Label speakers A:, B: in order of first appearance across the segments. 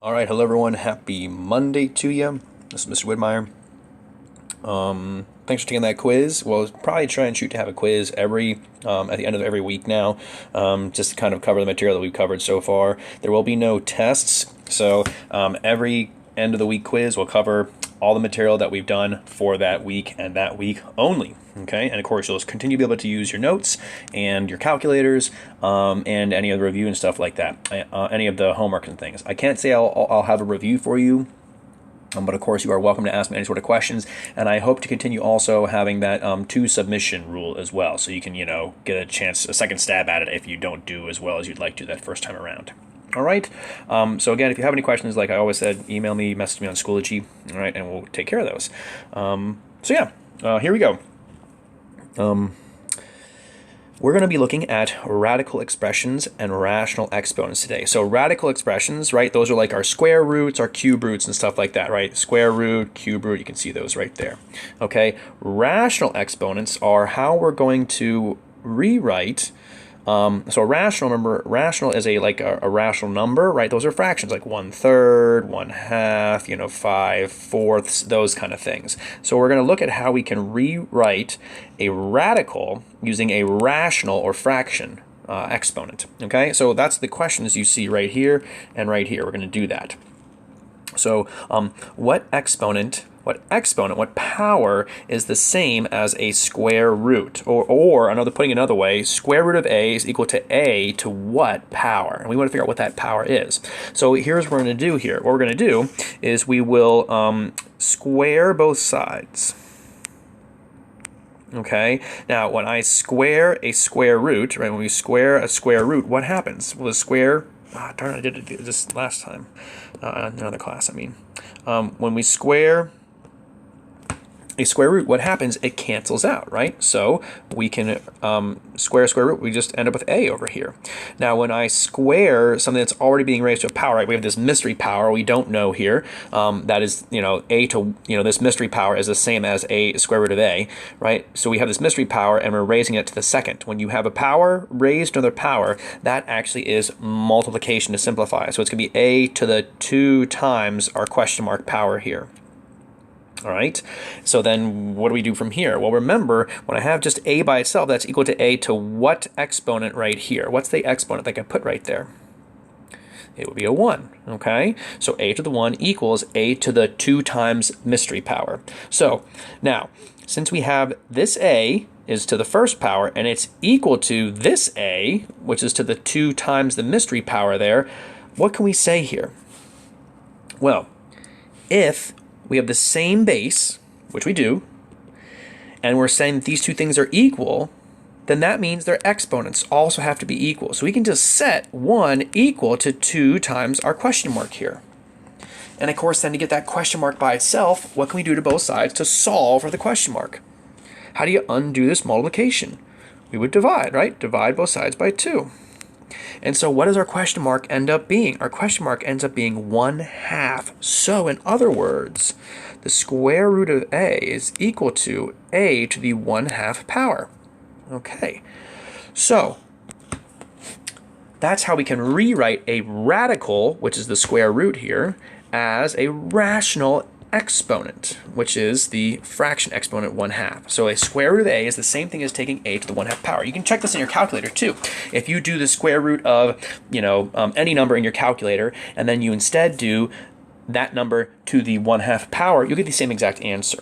A: All right, hello everyone. Happy Monday to you. This is Mr. Whitmire. Thanks for taking that quiz. Well, probably try and shoot to have a quiz every at the end of every week now, just to kind of cover the material that we've covered so far. There will be no tests, so every end of the week quiz will cover all the material that we've done for that week and that week only. Okay, and of course you'll continue to be able to use your notes and your calculators and any of the review and stuff like that, any of the homework and things. I can't say I'll have a review for you, but of course you are welcome to ask me any sort of questions, and I hope to continue also having that two submission rule as well, so you can get a second stab at it if you don't do as well as you'd like to that first time around. All right. So again, if you have any questions, like I always said, email me, message me on Schoology. All right, and we'll take care of those. So yeah, here we go. We're going to be looking at radical expressions and rational exponents today. So radical expressions, right? Those are like our square roots, our cube roots, and stuff like that, right? Square root, cube root, you can see those right there. Okay. Rational exponents are how we're going to rewrite. So a rational number, rational is a rational number, right? Those are fractions like 1/3, 1/2, 5/4, those kind of things. So we're going to look at how we can rewrite a radical using a rational or fraction exponent. Okay, so that's the questions you see right here and right here. We're going to do that. So what power is the same as a square root? Or putting another way, square root of a is equal to a to what power? And we want to figure out what that power is. So here's what we're going to do here. What we're going to do is we will square both sides. Okay, now when I square a square root, right, when we square a square root, what happens? Well, the square, darn, I did this last time, another class, I mean. When we square a square root, what happens? It cancels out, right? So we can square a square root, we just end up with a over here. Now when I square something that's already being raised to a power, right, we have this mystery power we don't know here, that is, a to, this mystery power is the same as a square root of a, right? So we have this mystery power and we're raising it to the second. When you have a power raised to another power, that actually is multiplication to simplify. So it's going to be a to the 2 times our question mark power here. All right, so then what do we do from here? Well, remember, when I have just a by itself, that's equal to a to what exponent right here? What's the exponent that I can put right there? It would be a 1, okay? So a to the 1 equals a to the 2 times mystery power. So now, since we have this a is to the first power, and it's equal to this a, which is to the 2 times the mystery power there, what can we say here? Well, if we have the same base, which we do, and we're saying that these two things are equal, then that means their exponents also have to be equal. So we can just set 1 equal to 2 times our question mark here. And of course, then to get that question mark by itself, what can we do to both sides to solve for the question mark? How do you undo this multiplication? We would divide, right? Divide both sides by 2. And so what does our question mark end up being? Our question mark ends up being 1/2. So in other words, the square root of a is equal to a to the 1/2 power. Okay, so that's how we can rewrite a radical, which is the square root here, as a rational exponent, which is the fraction exponent 1/2. So a square root of a is the same thing as taking a to the 1/2 power. You can check this in your calculator too. If you do the square root of any number in your calculator, and then you instead do that number to the 1/2 power, you'll get the same exact answer.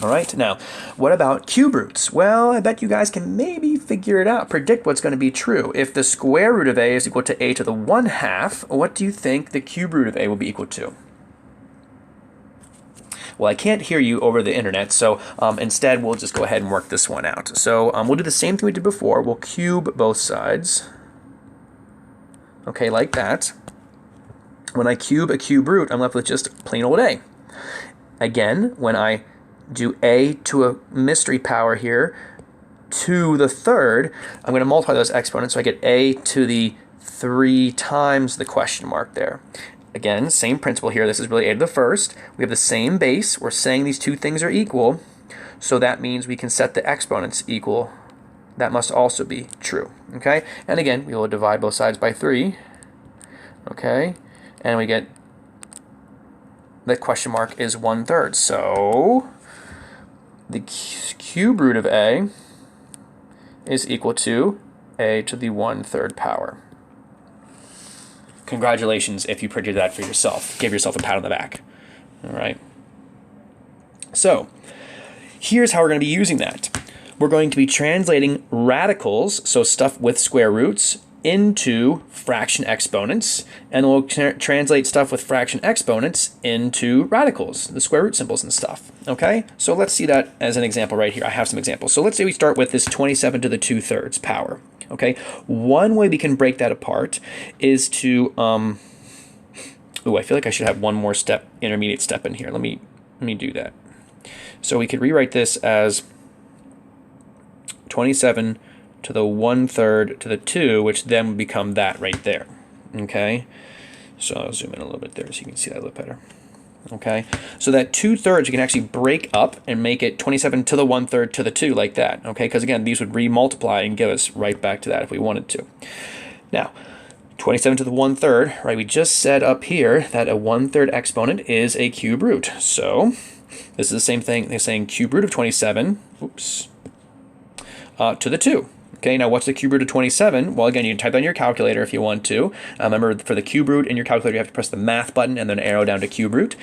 A: All right, now, what about cube roots? Well, I bet you guys can maybe figure it out, predict what's going to be true. If the square root of a is equal to a to the 1/2, what do you think the cube root of a will be equal to? Well, I can't hear you over the internet, so instead we'll just go ahead and work this one out. So we'll do the same thing we did before. We'll cube both sides. Okay, like that. When I cube a cube root, I'm left with just plain old a. Again, when I do a to a mystery power here to the 3rd, I'm going to multiply those exponents, so I get a to the 3 times the question mark there. Again, same principle here. This is really a to the 1st. We have the same base. We're saying these two things are equal. So that means we can set the exponents equal. That must also be true. Okay? And again, we will divide both sides by 3. Okay? and we get the question mark is 1/3. So the cube root of a is equal to a to the 1/3 power. Congratulations if you printed that for yourself. Give yourself a pat on the back. All right. So here's how we're going to be using that. We're going to be translating radicals, so stuff with square roots, into fraction exponents, and we'll translate stuff with fraction exponents into radicals, the square root symbols and stuff. Okay, so let's see that as an example right here. I have some examples. So let's say we start with this 27 to the 2/3 power. Okay, one way we can break that apart is to I feel like I should have one more step, intermediate step in here. Let me do that. So we could rewrite this as 27 to the 1/3 to the 2, which then would become that right there. Okay, so I'll zoom in a little bit there so you can see that a little better. Okay, so that 2/3 you can actually break up and make it 27 to the 1/3 to the 2 like that. Okay, because again, these would remultiply and give us right back to that if we wanted to. Now, 27 to the 1/3, right? We just said up here that a 1/3 exponent is a cube root. So this is the same thing. They're saying cube root of 27, to the 2. Okay, now what's the cube root of 27? Well, again, you can type that in your calculator if you want to. Remember, for the cube root in your calculator, you have to press the math button and then arrow down to cube root.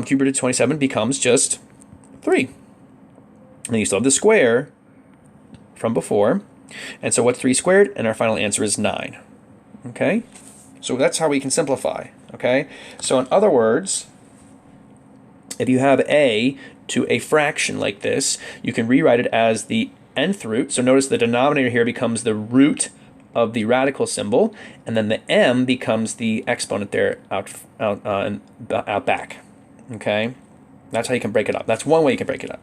A: Cube root of 27 becomes just 3. And you still have the square from before. And so what's 3 squared? And our final answer is 9. Okay, so that's how we can simplify. Okay, so in other words, if you have a to a fraction like this, you can rewrite it as the nth root. So notice the denominator here becomes the root of the radical symbol, and then the m becomes the exponent there out back. Okay, that's how you can break it up. That's one way you can break it up.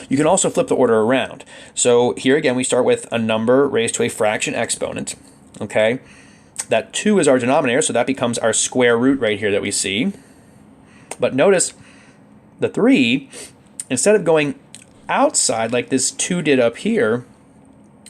A: You can also flip the order around. So here again, we start with a number raised to a fraction exponent. Okay, that 2 is our denominator, so that becomes our square root right here that we see. But notice the 3, instead of going outside like this 2 did up here,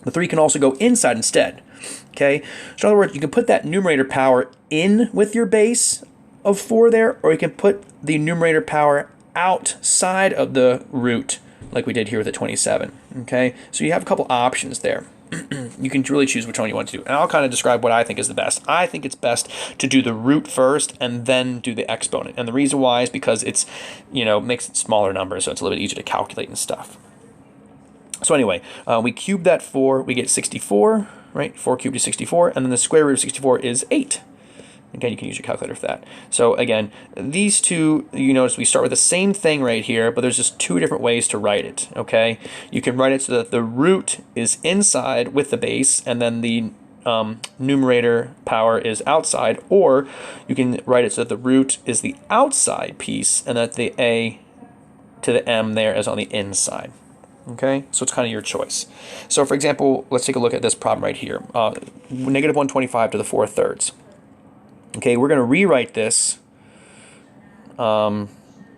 A: the 3 can also go inside instead. Okay, so in other words, you can put that numerator power in with your base of 4 there, or you can put the numerator power outside of the root like we did here with the 27. Okay, so you have a couple options there. You can really choose which one you want to do. And I'll kind of describe what I think is the best. I think it's best to do the root first and then do the exponent. And the reason why is because it's, makes it smaller numbers, so it's a little bit easier to calculate and stuff. So anyway, we cube that 4, we get 64, right? 4 cubed is 64, and then the square root of 64 is 8. Again, you can use your calculator for that. So again, these two, you notice we start with the same thing right here, but there's just 2 different ways to write it, okay? You can write it so that the root is inside with the base, and then the numerator power is outside, or you can write it so that the root is the outside piece, and that the a to the m there is on the inside. Okay, so it's kind of your choice. So for example, let's take a look at this problem right here. Negative 125 to the 4/3. Okay, we're going to rewrite this. We're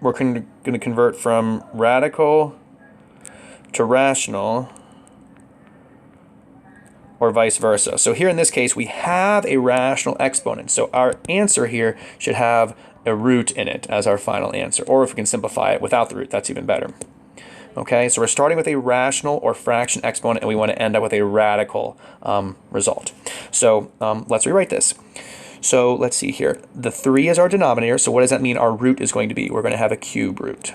A: going to convert from radical to rational, or vice versa. So here in this case, we have a rational exponent. So our answer here should have a root in it as our final answer. Or if we can simplify it without the root, that's even better. Okay, so we're starting with a rational or fraction exponent, and we want to end up with a radical result. So let's rewrite this. So let's see here. The 3 is our denominator, so what does that mean our root is going to be? We're going to have a cube root.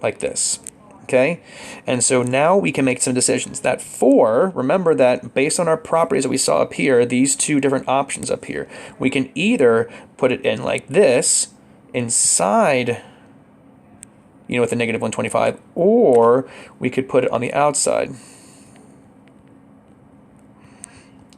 A: Like this. Okay? And so now we can make some decisions. That 4, remember that based on our properties that we saw up here, these 2 different options up here, we can either put it in like this, inside, with a negative 125, or we could put it on the outside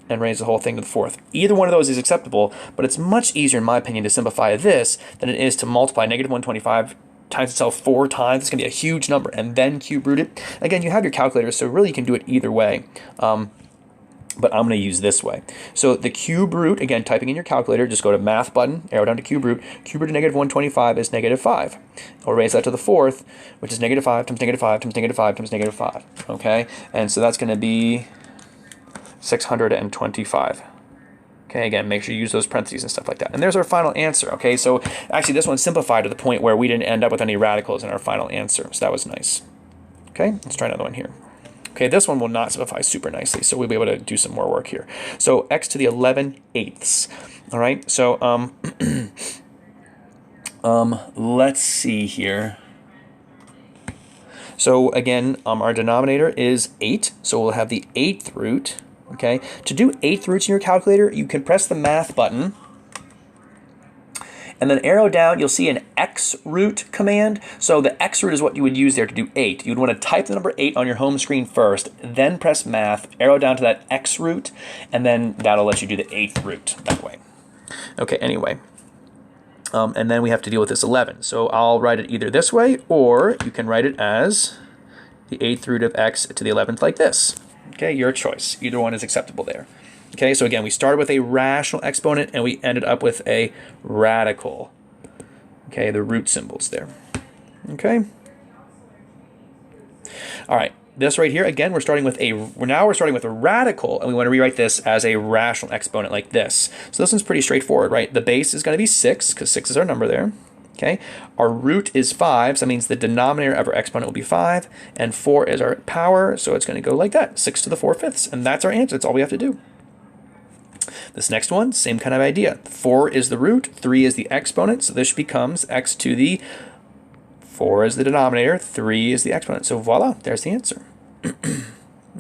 A: and raise the whole thing to the 4th. Either one of those is acceptable, but it's much easier, in my opinion, to simplify this than it is to multiply negative 125 times itself 4 times. It's going to be a huge number, and then cube root it. Again, you have your calculator, so really you can do it either way. But I'm going to use this way. So the cube root, again, typing in your calculator, just go to math button, arrow down to cube root. Cube root of negative 125 is negative 5. I'll raise that to the 4th, which is negative 5 times negative 5 times negative 5 times negative 5. Okay, and so that's going to be 625. Okay, again, make sure you use those parentheses and stuff like that. And there's our final answer, okay? So actually this one simplified to the point where we didn't end up with any radicals in our final answer. So that was nice. Okay, let's try another one here. Okay, this one will not simplify super nicely, so we'll be able to do some more work here. So x to the 11/8. All right, so let's see here. So again, our denominator is 8, so we'll have the 8th root. Okay, to do 8th roots in your calculator, you can press the math button and then arrow down, you'll see an X root command. So the X root is what you would use there to do 8. You'd want to type the number 8 on your home screen first, then press math, arrow down to that X root, and then that'll let you do the 8th root that way. Okay, anyway. And then we have to deal with this 11. So I'll write it either this way, or you can write it as the 8th root of x to the 11th like this. Okay, your choice. Either one is acceptable there. Okay, so again, we started with a rational exponent and we ended up with a radical. Okay, the root symbols there. Okay. All right, this right here, again, we're starting with a radical, and we want to rewrite this as a rational exponent like this. So this one's pretty straightforward, right? The base is going to be 6, because 6 is our number there. Okay, our root is 5, so that means the denominator of our exponent will be 5, and 4 is our power, so it's going to go like that, 6 to the 4/5, and that's our answer. That's all we have to do. This next one, same kind of idea. 4 is the root, 3 is the exponent, so this becomes x to the 4 is the denominator, 3 is the exponent. So voila, there's the answer.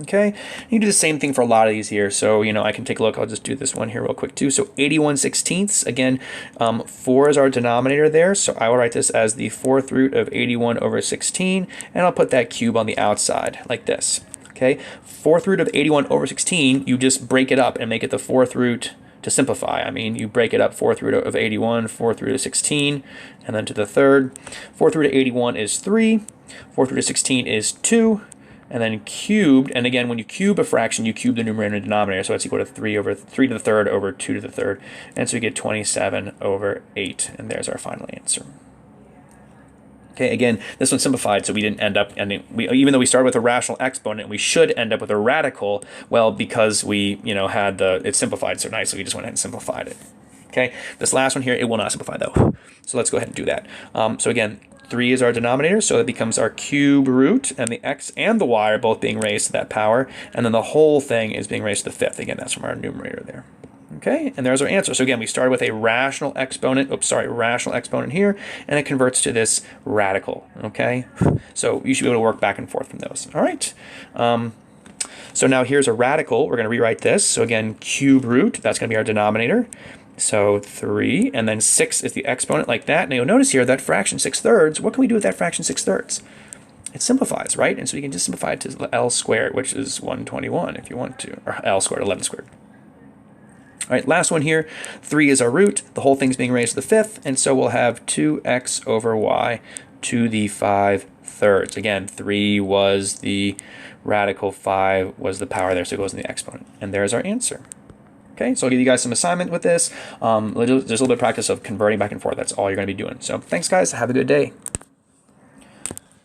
A: Okay, you do the same thing for a lot of these here. So, you know, I can take a look. I'll just do this one here real quick too. So 81/16. Again, 4 is our denominator there. So I will write this as the 4th root of 81/16, and I'll put that cube on the outside like this. Okay, 4th root of 81/16, you just break it up and make it the 4th root to simplify. I mean, you break it up, 4th root of 81, 4th root of 16, and then to the 3rd. 4th root of 81 is 3, 4th root of 16 is 2, and then cubed, and again, when you cube a fraction, you cube the numerator and denominator, so it's equal to 3 to the 3rd over 2 to the 3rd, and so we get 27/8, and there's our final answer. Okay, again, this one's simplified, so we didn't end up even though we started with a rational exponent, we should end up with a radical, well, because we, you know, had it's simplified so nicely, we just went ahead and simplified it. Okay, this last one here, it will not simplify though. So let's go ahead and do that. So again, 3 is our denominator, so it becomes our cube root, and the x and the y are both being raised to that power, and then the whole thing is being raised to the 5th. Again, that's from our numerator there. Okay, and there's our answer. So again, we started with a rational exponent, rational exponent here, and it converts to this radical, okay? So you should be able to work back and forth from those. All right. So now here's a radical. We're going to rewrite this. So again, cube root, that's going to be our denominator. So 3, and then 6 is the exponent like that. Now you'll notice here that fraction 6/3, what can we do with that fraction 6/3? It simplifies, right? And so you can just simplify it to L squared, which is 121 if you want to, or L squared, 11 squared. All right, last one here, 3 is our root. The whole thing's being raised to the 5th, and so we'll have 2x over y to the 5/3. Again, 3 was the radical, 5 was the power there, so it goes in the exponent. And there's our answer. Okay, so I'll give you guys some assignment with this. Just a little bit of practice of converting back and forth. That's all you're going to be doing. So thanks, guys. Have a good day.